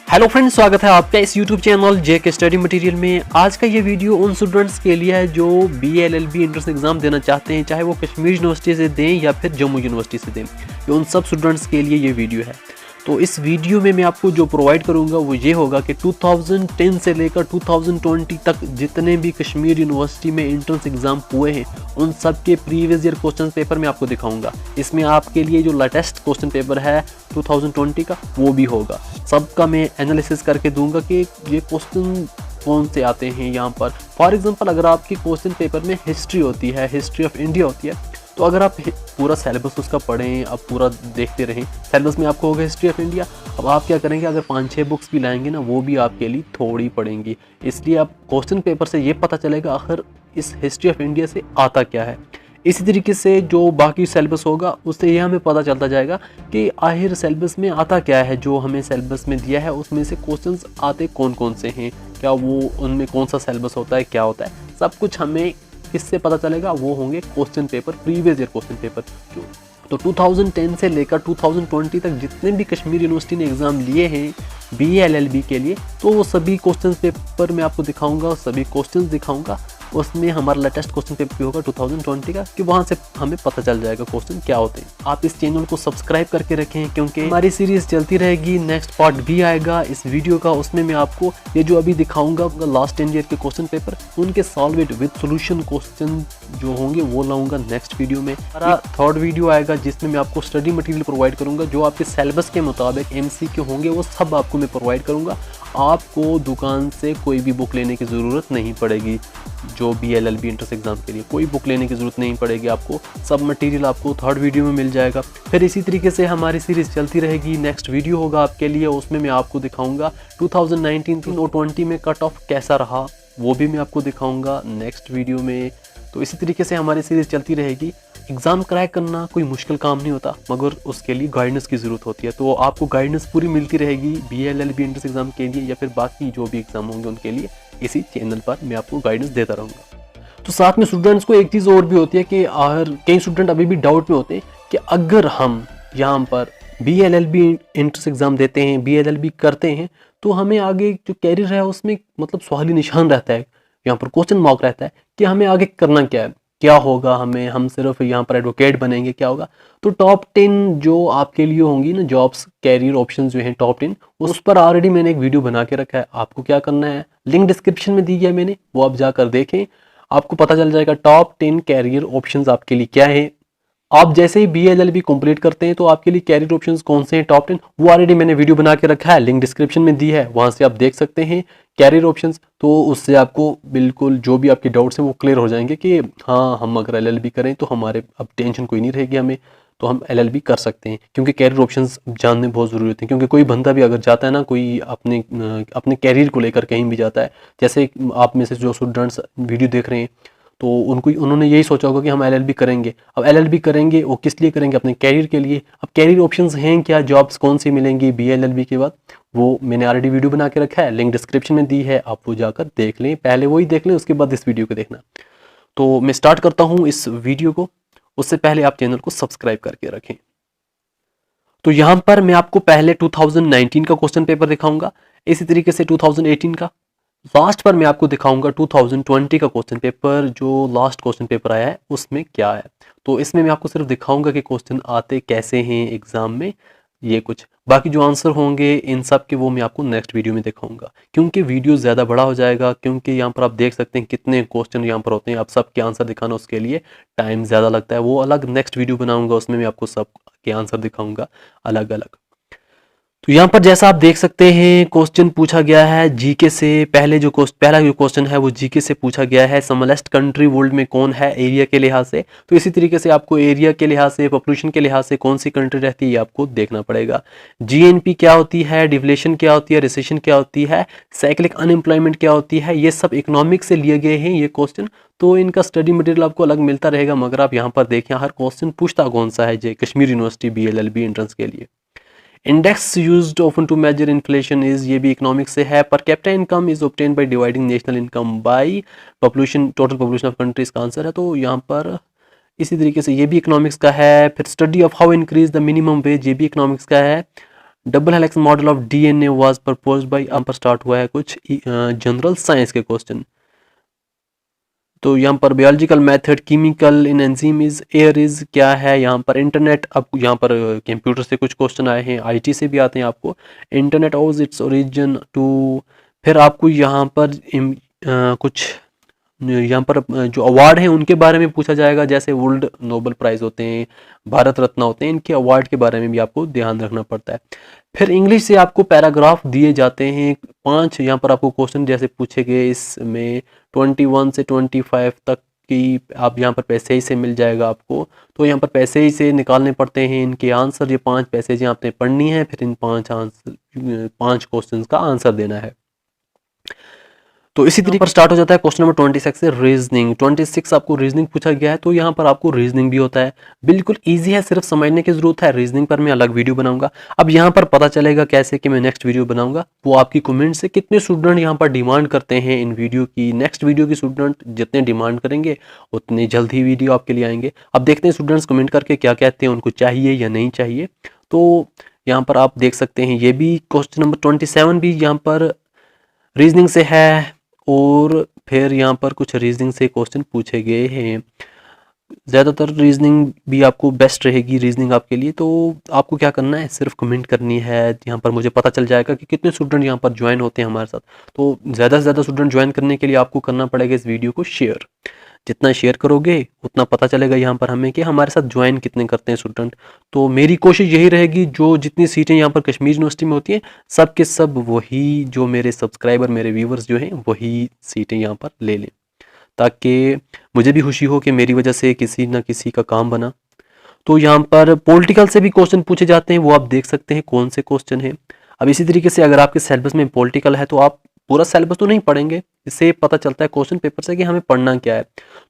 Hello friends, स्वागत है आपका इस यूट्यूब चैनल जेके स्टडी मटेरियल में। आज का ये वीडियो उन स्टूडेंट्स के लिए है जो BLLB एंट्रेंस एग्जाम देना चाहते हैं, चाहे वो कश्मीर यूनिवर्सिटी से दें या फिर जम्मू यूनिवर्सिटी से दें। ये उन सब स्टूडेंट्स के लिए ये वीडियो है। तो इस वीडियो में मैं आपको जो प्रोवाइड करूंगा वो ये होगा कि 2010 से लेकर 2020 तक जितने भी कश्मीर यूनिवर्सिटी में एंट्रेंस एग्जाम हुए हैं उन सब के प्रीवियस ईयर क्वेश्चन पेपर मैं आपको दिखाऊंगा। इसमें आपके लिए जो लेटेस्ट क्वेश्चन पेपर है 2020 का वो भी होगा। सबका मैं एनालिसिस करके दूंगा कि ये क्वेश्चन कौन से आते हैं यहाँ पर। फॉर एग्जांपल, अगर आपकी क्वेश्चन पेपर में हिस्ट्री होती है, हिस्ट्री ऑफ इंडिया होती है, तो अगर आप पूरा सिलेबस उसका पढ़ें, अब पूरा देखते रहें, सिलेबस में आपको होगा हिस्ट्री ऑफ इंडिया। अब आप क्या करेंगे, अगर 5-6 बुक्स भी लाएंगे ना, वो भी आपके लिए थोड़ी पड़ेंगी। इसलिए आप क्वेश्चन पेपर से ये पता चलेगा आखिर इस हिस्ट्री ऑफ इंडिया से आता क्या है। इसी तरीके से जो बाकी सिलेबस होगा उससे ये हमें पता चलता जाएगा कि आखिर सिलेबस में आता क्या है। जो हमें सिलेबस में दिया है उसमें से क्वेश्चंस आते कौन कौन से हैं, क्या वो उनमें कौन सा सिलेबस होता है, क्या होता है, सब कुछ हमें किससे पता चलेगा। वो होंगे question paper, previous year question paper. तो 2010 से लेकर 2020 तक जितने भी कश्मीर यूनिवर्सिटी ने एग्ज़ाम लिए हैं BLLB के लिए, तो वो सभी क्वेश्चन पेपर मैं आपको दिखाऊंगा, सभी क्वेश्चंस दिखाऊंगा। उसमें हमारा लेटेस्ट क्वेश्चन पेपर भी होगा 2020 का, कि वहाँ से हमें पता चल जाएगा क्वेश्चन क्या होते हैं। आप इस चैनल को सब्सक्राइब करके रखें क्योंकि हमारी सीरीज चलती रहेगी। नेक्स्ट पार्ट भी आएगा इस वीडियो का, उसमें मैं आपको ये जो अभी दिखाऊंगा लास्ट 10 ईयर के क्वेश्चन पेपर, उनके solve it with solution question जो होंगे वो लाऊंगा नेक्स्ट वीडियो में। हमारा थर्ड वीडियो आएगा जिसमें मैं आपको स्टडी मटेरियल प्रोवाइड करूंगा, जो आपके सिलेबस के मुताबिक MCQ होंगे वो सब आपको मैं प्रोवाइड करूंगा। आपको दुकान से कोई भी बुक लेने की ज़रूरत नहीं पड़ेगी। जो BLLB एंट्रेंस एग्जाम के लिए कोई बुक लेने की ज़रूरत नहीं पड़ेगी आपको, सब मटेरियल आपको थर्ड वीडियो में मिल जाएगा। फिर इसी तरीके से हमारी सीरीज़ चलती रहेगी। नेक्स्ट वीडियो होगा आपके लिए, उसमें मैं आपको दिखाऊंगा 2019 और 20 में कट ऑफ कैसा रहा, वो भी मैं आपको दिखाऊंगा नेक्स्ट वीडियो में। तो इसी तरीके से हमारी सीरीज़ चलती रहेगी। एग्ज़ाम क्रैक करना कोई मुश्किल काम नहीं होता, मगर उसके लिए गाइडेंस की ज़रूरत होती है। तो आपको गाइडेंस पूरी मिलती रहेगी BLLB एंट्रेंस एग्ज़ाम के लिए या फिर बाकी जो भी एग्ज़ाम होंगे उनके लिए। इसी चैनल पर मैं आपको गाइडेंस देता रहूँगा। तो साथ में स्टूडेंट्स को एक चीज़ और भी होती है कि कई स्टूडेंट अभी भी डाउट में होते हैं कि अगर हम यहाँ पर BLLB एंट्रेंस एग्ज़ाम देते हैं, BLLB करते हैं, तो हमें आगे जो कैरियर है उसमें मतलब सवाली निशान रहता है, यहाँ पर क्वेश्चन मार्क रहता है कि हमें आगे करना क्या है, क्या होगा, हम सिर्फ यहाँ पर एडवोकेट बनेंगे, क्या होगा। तो टॉप 10 जो आपके लिए होंगी ना जॉब्स, कैरियर ऑप्शंस जो हैं टॉप 10, उस पर ऑलरेडी मैंने एक वीडियो बना के रखा है। आपको क्या करना है, लिंक डिस्क्रिप्शन में दी गया मैंने, वो आप जाकर देखें, आपको पता चल जाएगा टॉप 10 कैरियर ऑप्शंस आपके लिए क्या है। आप जैसे ही BLLB कंप्लीट करते हैं तो आपके लिए कैरियर ऑप्शंस कौन से हैं टॉप 10, वो ऑलरेडी मैंने वीडियो बना के रखा है, लिंक डिस्क्रिप्शन में दी है, वहां से आप देख सकते हैं कैरियर ऑप्शंस। तो उससे आपको बिल्कुल जो भी आपके डाउट्स हैं वो क्लियर हो जाएंगे कि हाँ, हम अगर LLB करें तो हमारे अब टेंशन कोई नहीं रहेगी हमें, तो हम LLB कर सकते हैं। क्योंकि कैरियर ऑप्शंस जानने बहुत ज़रूरी होते हैं, क्योंकि कोई बंदा भी अगर जाता है ना, कोई अपने कैरियर को लेकर कहीं भी जाता है, जैसे आप में से जो स्टूडेंट्स वीडियो देख रहे हैं तो उन्होंने यही सोचा होगा कि हम LLB करेंगे। अब LLB करेंगे वो किस लिए करेंगे, अपने कैरियर के लिए। अब कैरियर ऑप्शंस हैं क्या, जॉब्स कौन सी मिलेंगी BLLB के बाद, वो मैंने ऑलरेडी वीडियो बना के रखा है, लिंक डिस्क्रिप्शन में दी है, आप वो जाकर देख लें। पहले वही देख लें, उसके बाद इस वीडियो को देखना। तो मैं स्टार्ट करता हूँ इस वीडियो को, उससे पहले आप चैनल को सब्सक्राइब करके रखें। तो यहाँ पर मैं आपको पहले 2019 का क्वेश्चन पेपर दिखाऊंगा, इसी तरीके से 2018 का, लास्ट पर मैं आपको दिखाऊंगा 2020 का क्वेश्चन पेपर। जो लास्ट क्वेश्चन पेपर आया है उसमें क्या है, तो इसमें मैं आपको सिर्फ दिखाऊंगा कि क्वेश्चन आते कैसे हैं एग्जाम में, ये कुछ। बाकी जो आंसर होंगे इन सब के वो मैं आपको नेक्स्ट वीडियो में दिखाऊंगा, क्योंकि वीडियो ज़्यादा बड़ा हो जाएगा। क्योंकि यहाँ पर आप देख सकते हैं कितने क्वेश्चन यहाँ पर होते हैं, आप सब के आंसर दिखाना उसके लिए टाइम ज़्यादा लगता है। वो अलग नेक्स्ट वीडियो बनाऊंगा, उसमें मैं आपको सब के आंसर दिखाऊंगा अलग अलग। तो यहाँ पर जैसा आप देख सकते हैं क्वेश्चन पूछा गया है जीके से। पहला जो क्वेश्चन है वो जीके से पूछा गया है। स्मॉलेस्ट कंट्री वर्ल्ड में कौन है एरिया के लिहाज से, तो इसी तरीके से आपको एरिया के लिहाज से, पॉपुलेशन के लिहाज से कौन सी कंट्री रहती है ये आपको देखना पड़ेगा। GNP क्या होती है, डिफ्लेशन क्या होती है, रिसेशन क्या होती है, साइक्लिक अनएम्प्लॉयमेंट क्या होती है, ये सब इकोनॉमिक्स से लिए गए हैं ये क्वेश्चन। तो इनका स्टडी मटेरियल आपको अलग मिलता रहेगा, मगर आप यहाँ पर देखें हर क्वेश्चन पूछता कौन सा है कश्मीर यूनिवर्सिटी BLLB एंट्रेंस के लिए। Index used often to measure inflation is, ये भी इकोनॉमिक्स से है। Per capita income is obtain by dividing national income by population, total population of country इसका आंसर है। तो यहाँ पर इसी तरीके से ये भी इकोनॉमिक्स का है। फिर study of how increase the minimum wage, ये भी इकोनॉमिक्स का है। Double helix model of DNA was proposed by, यहाँ पर स्टार्ट हुआ है कुछ जनरल साइंस के क्वेश्चन। तो यहाँ पर biological method, chemical in enzyme is, air is क्या है, यहाँ पर इंटरनेट, अब यहाँ पर कंप्यूटर से कुछ क्वेश्चन आए हैं, आईटी से भी आते हैं आपको। इंटरनेट ऑज इट्स ओरिजिन टू, फिर आपको यहाँ पर कुछ यहाँ पर जो अवार्ड हैं उनके बारे में पूछा जाएगा, जैसे वर्ल्ड नोबेल प्राइज़ होते हैं, भारत रत्न होते हैं, इनके अवार्ड के बारे में भी आपको ध्यान रखना पड़ता है। फिर इंग्लिश से आपको पैराग्राफ दिए जाते हैं 5, यहाँ पर आपको क्वेश्चन जैसे पूछे गए, इसमें 21 से 25 तक की आप यहाँ पर पैसेज से मिल जाएगा आपको। तो यहाँ पर पैसेज से निकालने पड़ते हैं इनके आंसर, ये 5 पैसेज आपने पढ़नी है, फिर इन 5 क्वेश्चन का आंसर देना है। तो इसी तरीके पर स्टार्ट हो जाता है क्वेश्चन नंबर 26 से रीजनिंग। 26 आपको रीजनिंग पूछा गया है, तो यहाँ पर आपको रीजनिंग भी होता है, बिल्कुल इजी है, सिर्फ समझने की जरूरत है। रीजनिंग पर मैं अलग वीडियो बनाऊंगा। अब यहाँ पर पता चलेगा कैसे कि मैं नेक्स्ट वीडियो बनाऊंगा, वो आपकी कमेंट से। कितने स्टूडेंट यहाँ पर डिमांड करते हैं इन वीडियो की, नेक्स्ट वीडियो की स्टूडेंट जितने डिमांड करेंगे उतनी जल्द ही वीडियो आपके लिए आएंगे। अब देखते हैं स्टूडेंट्स कमेंट करके क्या कहते हैं, उनको चाहिए या नहीं चाहिए। तो यहाँ पर आप देख सकते हैं, ये भी क्वेश्चन नंबर 27 भी यहाँ पर रीजनिंग से है, और फिर यहाँ पर कुछ रीजनिंग से क्वेश्चन पूछे गए हैं। ज़्यादातर रीजनिंग भी आपको बेस्ट रहेगी रीजनिंग आपके लिए। तो आपको क्या करना है, सिर्फ कमेंट करनी है, यहाँ पर मुझे पता चल जाएगा कि कितने स्टूडेंट यहाँ पर ज्वाइन होते हैं हमारे साथ। तो ज़्यादा से ज़्यादा स्टूडेंट ज्वाइन करने के लिए आपको करना पड़ेगा इस वीडियो को शेयर। जितना शेयर करोगे उतना पता चलेगा यहाँ पर हमें कि हमारे साथ ज्वाइन कितने करते हैं स्टूडेंट। तो मेरी कोशिश यही रहेगी, जो जितनी सीटें यहाँ पर कश्मीर यूनिवर्सिटी में होती हैं, सब के सब वही जो मेरे सब्सक्राइबर, मेरे व्यूवर्स जो हैं, वही सीटें यहाँ पर ले लें, ताकि मुझे भी खुशी हो कि मेरी वजह से किसी ना किसी का काम बना। तो यहाँ पर पॉलिटिकल से भी क्वेश्चन पूछे जाते हैं, वो आप देख सकते हैं कौन से क्वेश्चन हैं। अब इसी तरीके से अगर आपके सिलेबस में पॉलिटिकल है, तो आप पूरा सिलेबस तो नहीं पढ़ेंगे, इससे पता चलता है क्वेश्चन पेपर से कि हमें पढ़ना क्या है।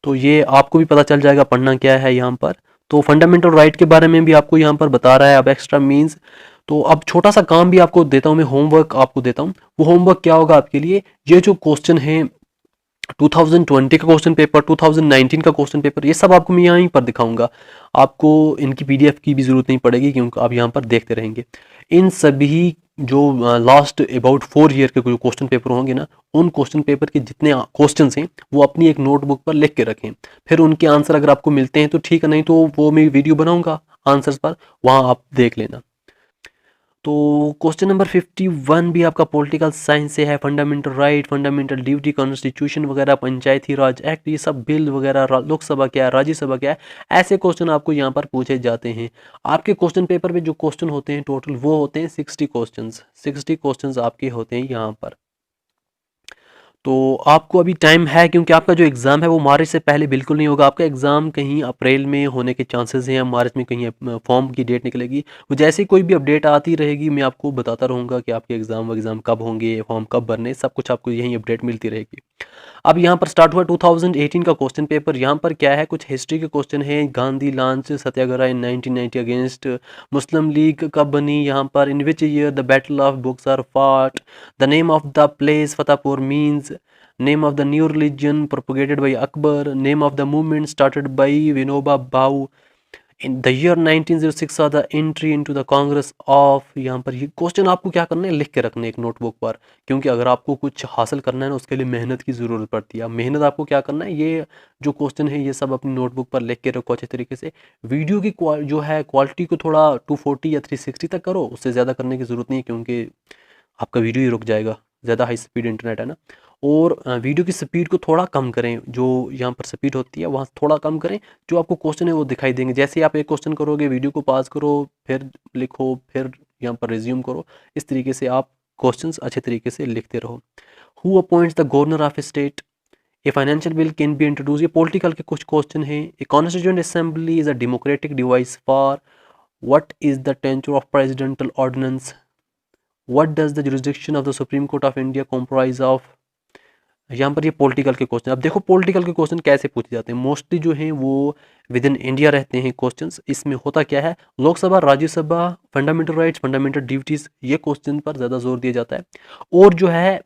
तो ये आपको भी पता चल जाएगा पढ़ना क्या है यहाँ पर। तो फंडामेंटल राइट के बारे में भी आपको यहाँ पर बता रहा है अब एक्स्ट्रा मीन्स। तो अब छोटा सा काम भी आपको देता हूँ मैं, होमवर्क आपको देता हूँ। वो होमवर्क क्या होगा आपके लिए, ये जो क्वेश्चन है 2020 का क्वेश्चन पेपर, 2019 का क्वेश्चन पेपर, ये सब आपको मैं यहीं पर दिखाऊंगा। आपको इनकी पीडीएफ की भी ज़रूरत नहीं पड़ेगी, क्योंकि आप यहाँ पर देखते रहेंगे। इन सभी जो लास्ट अबाउट 4 ईयर के जो क्वेश्चन पेपर होंगे ना, उन क्वेश्चन पेपर के जितने क्वेश्चन हैं वो अपनी एक नोटबुक पर लिख के रखें। फिर उनके आंसर अगर आपको मिलते हैं तो ठीक है, नहीं तो वो मैं वीडियो बनाऊंगा आंसर्स पर, वहाँ आप देख लेना। तो क्वेश्चन नंबर 51 भी आपका पॉलिटिकल साइंस से है। Fundamental right, fundamental duty, constitution वगैरह, पंचायती राज एक्ट, ये सब बिल वगैरह, लोकसभा क्या है, राज्यसभा क्या है, ऐसे क्वेश्चन आपको यहाँ पर पूछे जाते हैं। आपके क्वेश्चन पेपर में जो क्वेश्चन होते हैं टोटल, वो होते हैं 60 क्वेश्चन। 60 क्वेश्चन आपके होते हैं यहाँ पर। तो आपको अभी टाइम है, क्योंकि आपका जो एग्ज़ाम है वो मार्च से पहले बिल्कुल नहीं होगा। आपका एग्ज़ाम कहीं अप्रैल में होने के चांसेस हैं, या मार्च में कहीं फॉर्म की डेट निकलेगी। वो जैसे ही कोई भी अपडेट आती रहेगी, मैं आपको बताता रहूँगा कि आपके एग्ज़ाम कब होंगे, फॉर्म कब भरने, सब कुछ आपको यहीं अपडेट मिलती रहेगी। अब यहाँ पर स्टार्ट हुआ 2018 का क्वेश्चन पेपर। यहाँ पर क्या है, कुछ हिस्ट्री के क्वेश्चन हैं। Gandhi launch satyagraha in 1990 against Muslim League कब बनी, यहाँ पर in which year the battle of books are fought, the name of the place Fatehpur means, name of the new religion propagated by Akbar, name of the movement started by Vinoba Bhau, in the year 1906 saw the entry into the Congress of। यहाँ पर ये question आपको क्या करना है, लिख के रखना है एक नोटबुक पर, क्योंकि अगर आपको कुछ हासिल करना है ना, उसके लिए मेहनत की ज़रूरत पड़ती है। अब मेहनत आपको क्या करना है, ये जो क्वेश्चन है ये सब अपनी नोटबुक पर लिख के रखो अच्छे तरीके से। वीडियो की जो है क्वालिटी को थोड़ा 240 या 360 तक करो, उससे ज़्यादा करने की ज़रूरत नहीं है, क्योंकि आपका वीडियो ही रुक जाएगा, ज़्यादा हाई स्पीड इंटरनेट है ना। और वीडियो की स्पीड को थोड़ा कम करें, जो यहाँ पर स्पीड होती है वहाँ थोड़ा कम करें। जो आपको क्वेश्चन है वो दिखाई देंगे, जैसे ही आप एक क्वेश्चन करोगे वीडियो को पॉज करो, फिर लिखो, फिर यहाँ पर रिज्यूम करो। इस तरीके से आप क्वेश्चंस अच्छे तरीके से लिखते रहो। Who appoints the governor of a state, a financial bill can be introduce, ये पॉलिटिकल के कुछ क्वेश्चन हैं। A constituent assembly is a democratic device for, what is the tenure of presidential ordinance, what does the jurisdiction of the supreme court of India comprise of. यहाँ पर ये political के question. अब देखो political के question कैसे पूछे जाते हैं, मोस्टली जो हैं वो विद इन इंडिया रहते हैं क्वेश्चंस। इसमें होता क्या है, Lok Sabha, Rajya Sabha, fundamental rights, fundamental duties, ये क्वेश्चन पर ज़्यादा जोर दिया जाता है। और जो है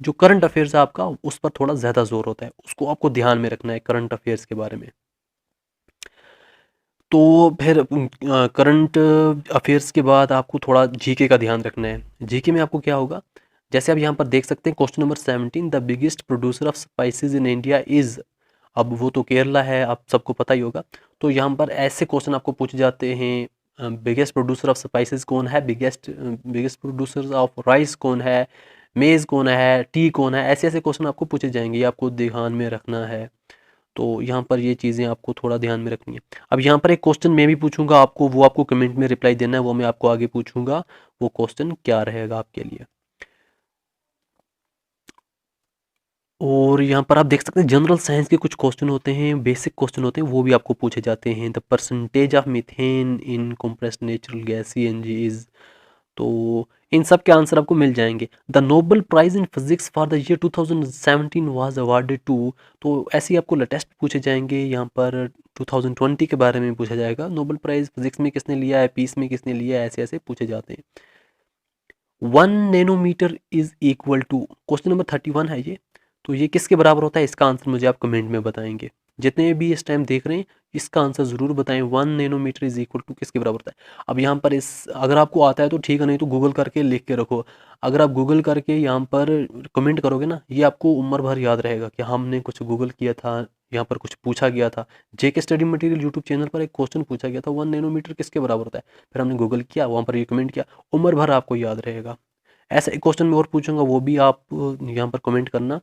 जो करंट अफेयर्स है आपका, उस पर थोड़ा ज़्यादा जोर होता है, उसको आपको ध्यान में रखना है करंट अफेयर्स के बारे में। तो फिर करंट अफेयर्स के बाद आपको थोड़ा जीके का ध्यान रखना है। जीके में आपको क्या होगा, जैसे आप यहाँ पर देख सकते हैं question number 17, the biggest producer of spices in India is. अब वो तो केरला है, आप सबको पता ही होगा। तो यहाँ पर ऐसे क्वेश्चन आपको पूछे जाते हैं, बिगेस्ट प्रोड्यूसर ऑफ स्पाइसेस कौन है, biggest biggest producer of rice कौन है, मेज़ कौन है, टी कौन है, ऐसे ऐसे क्वेश्चन आपको पूछे जाएंगे, ये आपको ध्यान में रखना है। तो यहाँ पर ये चीज़ें आपको थोड़ा ध्यान में रखनी है। अब यहाँ पर एक क्वेश्चन मैं भी पूछूंगा आपको, वो आपको कमेंट में रिप्लाई देना है, वो मैं आपको आगे पूछूंगा, वो क्वेश्चन क्या रहेगा आपके लिए। और यहाँ पर आप देख सकते हैं जनरल साइंस के कुछ क्वेश्चन होते हैं, बेसिक क्वेश्चन होते हैं, वो भी आपको पूछे जाते हैं। The percentage of methane in compressed natural gas CNG is. तो इन सब के आंसर आपको मिल जाएंगे। The Nobel prize in physics for the year 2017 was awarded to. तो ऐसे ही आपको लेटेस्ट पूछे जाएंगे। यहाँ पर 2020 के बारे में पूछा जाएगा, नोबेल प्राइज फिजिक्स में किसने लिया है, पीस में किसने लिया है, ऐसे ऐसे पूछे जाते हैं। 1 nanometre is equal to, question number 31 है ये। तो ये किसके बराबर होता है, इसका आंसर मुझे आप कमेंट में बताएंगे। जितने भी इस टाइम देख रहे हैं इसका आंसर ज़रूर बताएं, 1 नैनोमीटर इज इक्वल टू किसके बराबर होता है। अब यहाँ पर इस, अगर आपको आता है तो ठीक है, नहीं तो गूगल करके लिख के रखो। अगर आप गूगल करके यहाँ पर कमेंट करोगे ना, ये आपको उम्र भर याद रहेगा कि हमने कुछ गूगल किया था, यहाँ पर कुछ पूछा गया था। जेके स्टडी मटेरियल यूट्यूब चैनल पर एक क्वेश्चन पूछा गया था, 1 नैनोमीटर किसके बराबर होता है, फिर हमने गूगल किया, वहाँ पर ये कमेंट किया, उम्र भर आपको याद रहेगा। ऐसा एक क्वेश्चन मैं और पूछूंगा, वो भी आप यहाँ पर कमेंट करना,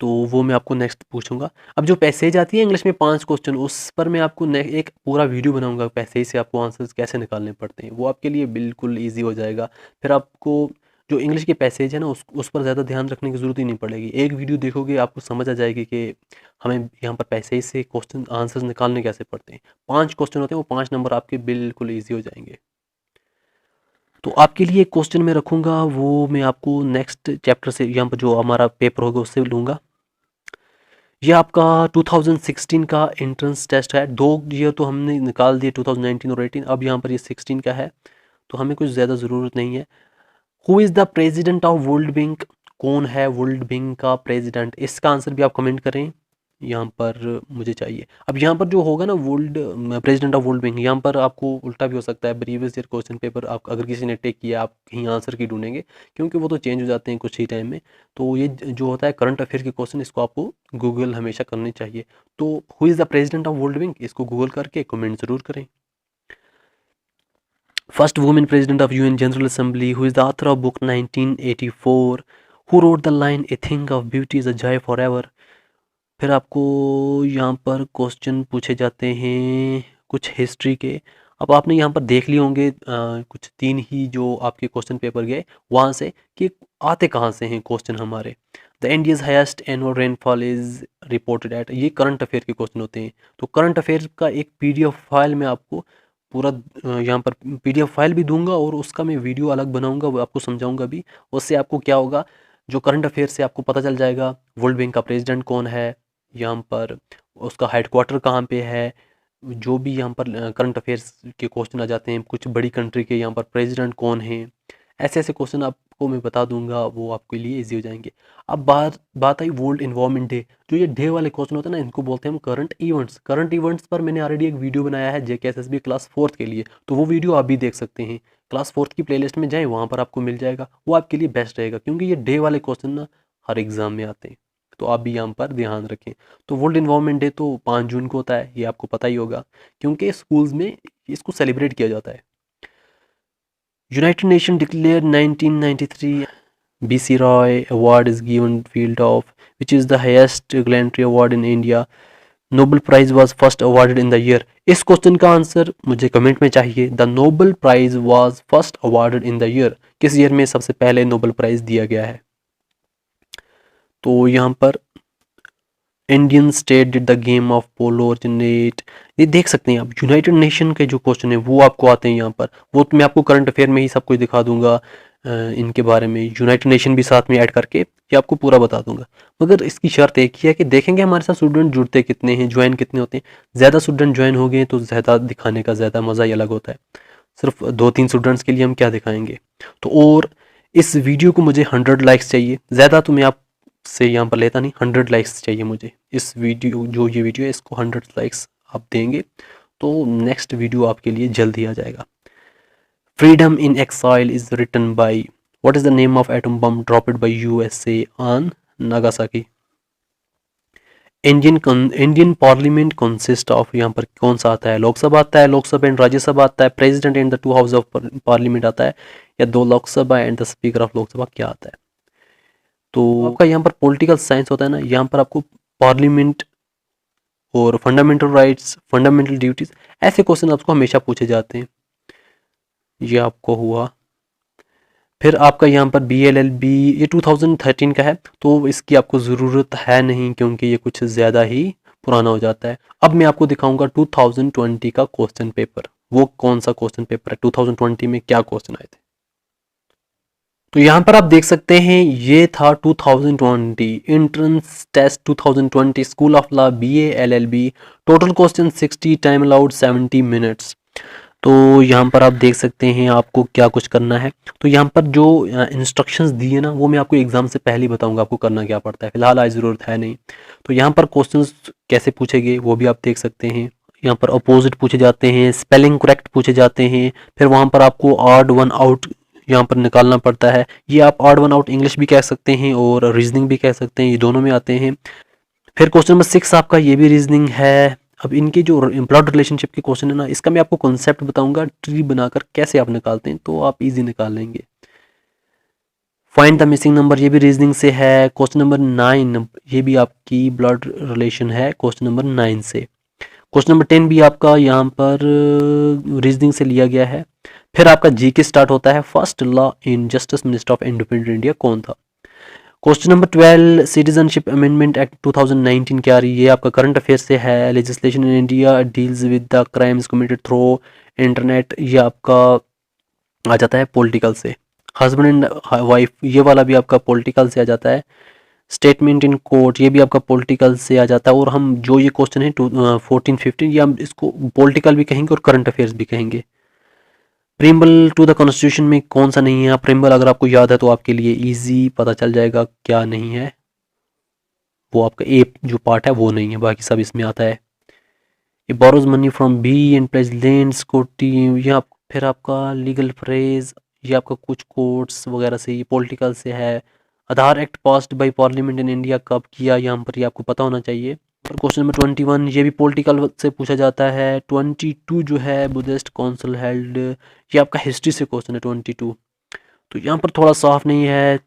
तो वो मैं आपको नेक्स्ट पूछूंगा। अब जो पैसेज आती है इंग्लिश में 5 क्वेश्चन, उस पर मैं आपको एक पूरा वीडियो बनाऊंगा, पैसेज से आपको आंसर्स कैसे निकालने पड़ते हैं, वो आपके लिए बिल्कुल ईजी हो जाएगा। फिर आपको जो इंग्लिश के पैसेज है ना, उस पर ज़्यादा ध्यान रखने की ज़रूरत ही नहीं पड़ेगी। एक वीडियो देखोगे आपको समझ आ जाएगी कि हमें यहाँ पर पैसेज से क्वेश्चन आंसर्स निकालने कैसे पड़ते हैं। 5 क्वेश्चन होते हैं, वो 5 नंबर आपके बिल्कुल ईजी हो जाएंगे। तो आपके लिए एक क्वेश्चन मैं रखूँगा, वो मैं आपको नेक्स्ट चैप्टर से, यहाँ पर जो हमारा पेपर होगा उससे लूँगा। ये आपका 2016 का एंट्रेंस टेस्ट है। 2 ईयर तो हमने निकाल दिए, 2019 और 18, अब यहाँ पर ये 16 का है, तो हमें कुछ ज़्यादा ज़रूरत नहीं है। Who is the president of world bank, कौन है वर्ल्ड बैंक का प्रेसिडेंट, इसका आंसर भी आप कमेंट करें, यहाँ पर मुझे चाहिए। अब यहाँ पर जो होगा ना world president of world bank, यहाँ पर आपको उल्टा भी हो सकता है। प्रीवियस ईयर क्वेश्चन पेपर आप अगर किसी ने टेक किया, आप कहीं आंसर की ढूंढेंगे, क्योंकि वो तो चेंज हो जाते हैं कुछ ही टाइम में। तो ये जो होता है करंट अफेयर के क्वेश्चन, इसको आपको गूगल हमेशा करने चाहिए। तो who is the president of world bank, इसको गूगल करके कमेंट ज़रूर करें। First woman president of UN General Assembly, who is the author of book 1984, who wrote the line "A thing of beauty is a joy forever." फिर आपको यहाँ पर question पूछे जाते हैं कुछ हिस्ट्री के। अब आपने यहाँ पर देख लिए होंगे कुछ 3 ही जो आपके क्वेश्चन पेपर गए वहाँ से, कि आते कहाँ से हैं क्वेश्चन हमारे। The India's highest annual rainfall is reported at, ये करंट अफेयर के क्वेश्चन होते हैं। तो करंट अफेयर का एक पीडीएफ फाइल में आपको पूरा यहाँ पर पीडीएफ फाइल भी दूंगा, और उसका मैं वीडियो अलग बनाऊंगा, वो आपको समझाऊंगा भी। उससे आपको क्या होगा, जो करंट अफेयर से आपको पता चल जाएगा वर्ल्ड बैंक का प्रेसिडेंट कौन है, यहाँ पर उसका हेडक्वार्टर कहाँ पे है, जो भी यहाँ पर करंट अफेयर्स के क्वेश्चन आ जाते हैं, कुछ बड़ी कंट्री के यहाँ पर प्रेसिडेंट कौन है, ऐसे ऐसे क्वेश्चन आपको मैं बता दूंगा, वो आपके लिए इजी हो जाएंगे। अब बात बात आई वर्ल्ड इन्वायरमेंट डे। जो ये डे वाले क्वेश्चन होते हैं ना, इनको बोलते हैं हम करंट इवेंट्स। करंट इवेंट्स पर मैंने ऑलरेडी एक वीडियो बनाया है जेकेएसएसबी क्लास 4th के लिए, तो वो वीडियो आप भी देख सकते हैं। क्लास 4th की प्लेलिस्ट में जाएँ, वहाँ पर आपको मिल जाएगा, वो आपके लिए बेस्ट रहेगा, क्योंकि ये डे वाले क्वेश्चन ना हर एग्ज़ाम में आते हैं, तो आप भी यहाँ पर ध्यान रखें। तो वर्ल्ड इन्वायरमेंट डे तो 5 जून को होता है, ये आपको पता ही होगा, क्योंकि स्कूल्स में इसको सेलिब्रेट किया जाता है। United nation declare 1993 BC Roy Award is given field of which is the highest gallantry award in India. Nobel Prize was first awarded in the year. इस क्वेश्चन का आंसर मुझे कमेंट में चाहिए। The Nobel prize was first awarded in the year, किस year में सबसे पहले Nobel prize दिया गया है। तो यहाँ पर Indian state did the game of polo originate, ये देख सकते हैं आप। यूनाइटेड नेशन के जो क्वेश्चन है वो आपको आते हैं यहाँ पर, वो तो मैं आपको करंट अफेयर में ही सब कुछ दिखा दूंगा इनके बारे में। यूनाइटेड नेशन भी साथ में ऐड करके ये आपको पूरा बता दूंगा। मगर इसकी शर्त एक ही है कि देखेंगे हमारे साथ स्टूडेंट जुड़ते कितने हैं, ज्वाइन कितने होते हैं। ज़्यादा स्टूडेंट ज्वाइन हो गए तो ज़्यादा दिखाने का ज़्यादा मज़ा ही अलग होता है। सिर्फ 2-3 स्टूडेंट्स के लिए हम क्या दिखाएंगे। तो और इस वीडियो को मुझे 100 लाइक्स चाहिए, ज़्यादा तो मैं आपसे यहाँ पर लेता नहीं, 100 लाइक्स चाहिए मुझे। इस वीडियो जो ये वीडियो है इसको 100 लाइक्स आप देंगे तो नेक्स्ट वीडियो आपके लिए जल्द ही आ जाएगा। Freedom in exile is written by, what is the name of atom bomb dropped by USA on Nagasaki. Indian parliament consist of, यहाँ पर कौन सा आता है, लोकसभा आता है, लोकसभा एंड राज्यसभा आता है, president and the two house of parliament आता है, या दो Lok Sabha and the speaker of Lok Sabha, क्या आता है। तो आपका यहाँ पर पॉलिटिकल साइंस होता है ना, यहाँ पर आपको पार्लियामेंट और फंडामेंटल राइट्स, फंडामेंटल ड्यूटीज, ऐसे क्वेश्चन आपको हमेशा पूछे जाते हैं। ये आपको हुआ। फिर आपका यहाँ पर BLLB ये 2013 का है, तो इसकी आपको ज़रूरत है नहीं क्योंकि ये कुछ ज़्यादा ही पुराना हो जाता है। अब मैं आपको दिखाऊंगा 2020 का क्वेश्चन पेपर। वो कौन सा क्वेश्चन पेपर है, 2020 में क्या क्वेश्चन आए थे। तो यहाँ पर आप देख सकते हैं ये था 2020 entrance test 2020 school of law BA LLB। Total question 60, time allowed 70 minutes. तो यहाँ पर आप देख सकते हैं आपको क्या कुछ करना है। तो यहाँ पर जो इंस्ट्रक्शंस दिए ना वो मैं आपको एग्जाम से पहले ही बताऊंगा आपको करना क्या पड़ता है, फिलहाल आज ज़रूरत है नहीं। तो यहाँ पर क्वेश्चंस कैसे पूछे गए वो भी आप देख सकते हैं। यहाँ पर अपोजिट पूछे जाते हैं, स्पेलिंग करेक्ट पूछे जाते हैं, फिर वहाँ पर आपको ऑड वन आउट यहाँ पर निकालना पड़ता है। ये आप ऑड वन आउट इंग्लिश भी कह सकते हैं और रीजनिंग भी कह सकते हैं, ये दोनों में आते हैं। फिर क्वेश्चन नंबर 6 आपका ये भी रीजनिंग है। अब इनके जो ब्लड रिलेशनशिप के क्वेश्चन है ना, इसका मैं आपको कॉन्सेप्ट बताऊंगा, ट्री बनाकर कैसे आप निकालते हैं तो आप इजी निकाल लेंगे। फाइंड द मिसिंग नंबर ये भी रीजनिंग से है। क्वेश्चन नंबर 9 ये भी आपकी ब्लड रिलेशन है क्वेश्चन नंबर 9 से। क्वेश्चन नंबर 10 भी आपका यहाँ पर रीजनिंग से लिया गया है। फिर आपका जीके स्टार्ट होता है। First law in justice minister of independent India कौन था। Question number 12 citizenship amendment act 2019 क्या रही है, ये आपका करंट अफेयर से है। Legislation in India deals with the crimes committed through internet, ये आपका आ जाता है पॉलिटिकल से। हस्बैंड एंड वाइफ ये वाला भी आपका पॉलिटिकल से आ जाता है। स्टेटमेंट इन कोर्ट ये भी आपका पॉलिटिकल से आ जाता है। और हम जो ये क्वेश्चन है 14-15 ये हम इसको पॉलिटिकल भी कहेंगे और करंट अफेयर्स भी कहेंगे। प्रीम्बल टू द कॉन्स्टिट्यूशन में कौन सा नहीं है, प्रीम्बल अगर आपको याद है तो आपके लिए इजी पता चल जाएगा क्या नहीं है। वो आपका ए जो पार्ट है वो नहीं है, बाकी सब इसमें आता है। ये borrows money from B and pledges lands कोटी, ये आप फिर आपका लीगल फ्रेज ये आपका कुछ कोर्ट्स वगैरह से, ये पॉलिटिकल से है। Aadhaar act passed by parliament in India कब किया, यहाँ पर ये आपको पता होना चाहिए। क्वेश्चन नंबर 21 ये भी पॉलिटिकल से पूछा जाता है। 22 जो है बुद्धिस्ट काउंसिल हेल्ड, ये आपका हिस्ट्री से क्वेश्चन है 22। तो यहाँ पर थोड़ा साफ नहीं है,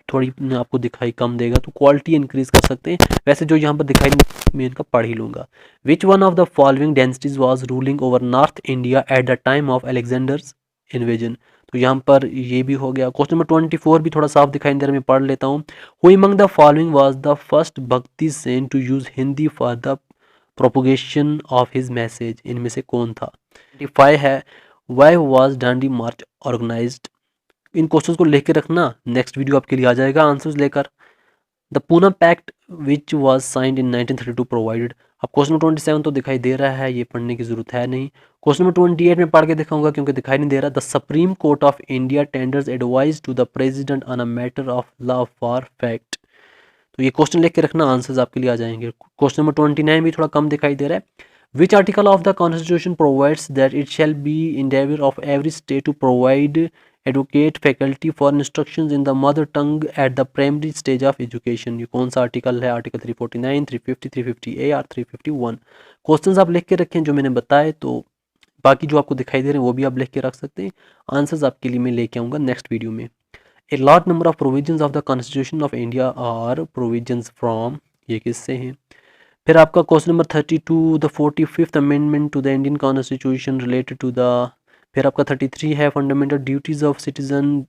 थोड़ी आपको दिखाई कम देगा, तो क्वालिटी इंक्रीज कर सकते हैं। वैसे जो यहाँ पर दिखाई मैं इनका पढ़ ही लूँगा। Which one of the following densities was ruling over north India at the time of Alexander's invasion. तो यहाँ पर ये भी हो गया। क्वेश्चन नंबर 24 भी थोड़ा साफ दिखाई दे रहा है, मैं पढ़ लेता हूँ। Who among the following was the first bhakti saint to use Hindi for the propagation of his message, इनमें से कौन था। 25 है why was Dandi march organised. इन क्वेश्चंस को लेकर रखना, नेक्स्ट वीडियो आपके लिए आ जाएगा आंसर्स लेकर। The Poona pact which was signed in 1932 provided. अब क्वेश्चन नंबर 27 तो दिखाई दे रहा है, ये पढ़ने की जरूरत है नहीं। क्वेश्चन नंबर 28 में पढ़ के दिखाऊंगा क्योंकि दिखाई नहीं दे रहा। The supreme court of India tenders advice to the president on a matter of law for fact. तो ये क्वेश्चन लेके रखना, आंसर्स आपके लिए आ जाएंगे। क्वेश्चन नंबर 29 भी थोड़ा कम दिखाई दे रहा है। Which article of the constitution provides that it shall be endeavor of every state to provide adequate faculty for instructions in the mother tongue at the primary stage of education. ये कौन सा article है, article 349, 350, 350A और 351। Questions आप लिख के रखें जो मैंने बताए, तो बाकी जो आपको दिखाई दे रहे हैं वो भी आप लिख के रख सकते हैं। आंसर्स आपके लिए मैं लेके आऊँगा नेक्स्ट वीडियो में। A large number of provisions of the Constitution of India are provisions from, ये किससे हैं। फिर आपका question number 32 the 45th amendment to the Indian constitution related to the. फिर आपका 33 है fundamental duties of citizen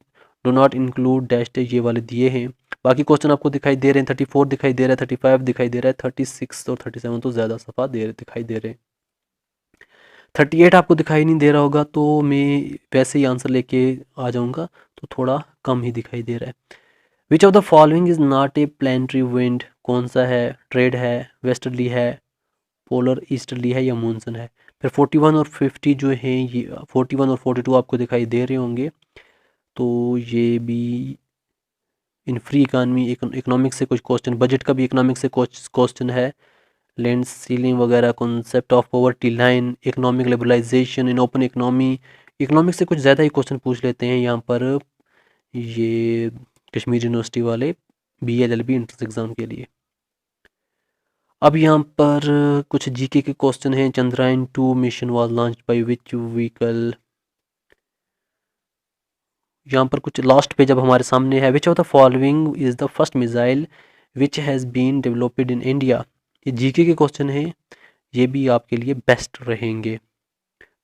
do not include dash, ये वाले दिए हैं। बाकी क्वेश्चन आपको दिखाई दे रहे हैं। 34 दिखाई दे रहा है, 35 दिखाई दे रहा है, 36 और 37 तो ज़्यादा सफ़ा दिखाई दे रहे हैं। 38 आपको दिखाई नहीं दे रहा होगा, तो मैं वैसे ही आंसर लेके आ जाऊंगा, तो थोड़ा कम ही दिखाई दे रहा है। Which of the following is not a planetary wind, कौन सा है, ट्रेड है, वेस्टर्ली है, पोलर ईस्टर्ली है या मॉनसून है। फिर 41 और 50 जो है ये 41 और 42 आपको दिखाई दे रहे होंगे, तो ये भी इन फ्री इकानमी इकोनॉमिक्स से कुछ क्वेश्चन, बजट का भी इकोनॉमिक्स से क्वेश्चन है। लैंड सीलिंग वगैरह, concept of poverty line, economic liberalisation in open economy. Economic से कुछ ज़्यादा ही क्वेश्चन पूछ लेते हैं यहाँ पर ये कश्मीर यूनिवर्सिटी वाले BLLB एंट्रेंस एग्ज़ाम के लिए। अब यहाँ पर कुछ जीके के क्वेश्चन हैं। Chandrayaan two mission was launched by which vehicle. यहाँ पर कुछ लास्ट पेज अब हमारे सामने है। Which of the following is the first missile which has been developed in India. ये जीके के क्वेश्चन हैं, ये भी आपके लिए बेस्ट रहेंगे।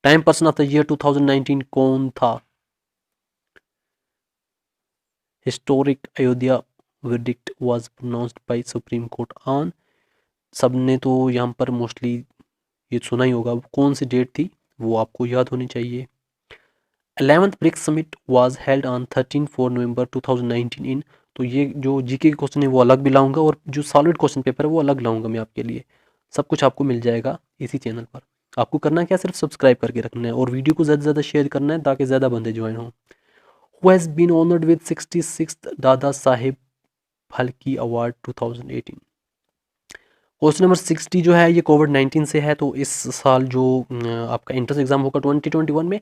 Time person of the year 2019 कौन था। Historic Ayodhya verdict was pronounced by supreme court on. सबने तो यहाँ पर मोस्टली ये सुना ही होगा, कौन सी डेट थी वो आपको याद होनी चाहिए। 11th BRICS summit was held on 13 November 2019 in. तो ये जो जीके के क्वेश्चन है वो अलग भी लाऊंगा और जो सॉलिड क्वेश्चन पेपर है वो अलग लाऊंगा मैं आपके लिए। सब कुछ आपको मिल जाएगा इसी चैनल पर। आपको करना क्या, सिर्फ सब्सक्राइब करके रखना है और वीडियो को ज़्यादा से ज़्यादा शेयर करना है ताकि ज़्यादा बंदे ज्वाइन हों। Who has been honoured with 66th Dadasaheb Phalke award 2018। Question number 60 जो है ये कोविड-19 से है। तो इस साल जो आपका एंट्रेंस एग्जाम होगा 2021 में,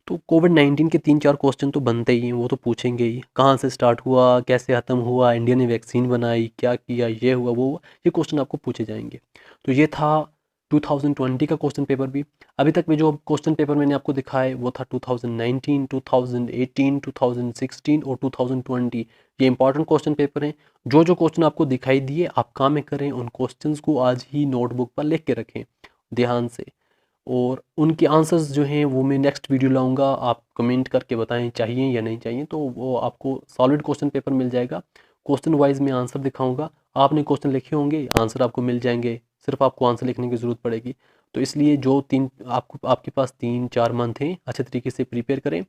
तो कोविड-19 के 3-4 क्वेश्चन तो बनते ही हैं, वो तो पूछेंगे ही। कहाँ से स्टार्ट हुआ, कैसे ख़त्म हुआ, इंडिया ने वैक्सीन बनाई, क्या किया, ये हुआ वो हुआ, ये क्वेश्चन आपको पूछे जाएंगे। तो ये था 2020 का क्वेश्चन पेपर भी। अभी तक में जो क्वेश्चन पेपर मैंने आपको दिखाए वो था 2019, 2018, 2016 और 2020। ये इंपॉर्टेंट क्वेश्चन पेपर हैं। जो जो क्वेश्चन आपको दिखाई दिए आप काम में करें, उन क्वेश्चंस को आज ही नोटबुक पर लिख के रखें ध्यान से, और उनके आंसर्स जो हैं वो मैं नेक्स्ट वीडियो लाऊंगा। आप कमेंट करके बताएं चाहिए या नहीं चाहिए, तो वो आपको सॉलिड क्वेश्चन पेपर मिल जाएगा। क्वेश्चन वाइज मैं आंसर दिखाऊंगा, आपने क्वेश्चन लिखे होंगे, आंसर आपको मिल जाएंगे, सिर्फ आपको आंसर लिखने की ज़रूरत पड़ेगी। तो इसलिए जो आपके पास 3-4 मंथ हैं, अच्छे तरीके से प्रिपेयर करें,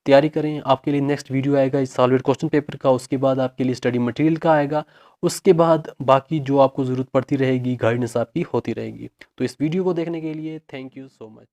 तैयारी करें। आपके लिए नेक्स्ट वीडियो आएगा इस सॉलिड क्वेश्चन पेपर का, उसके बाद आपके लिए स्टडी मटेरियल का आएगा, उसके बाद बाकी जो आपको ज़रूरत पड़ती रहेगी गाइडेंस आपकी होती रहेगी। तो इस वीडियो को देखने के लिए थैंक यू सो मच।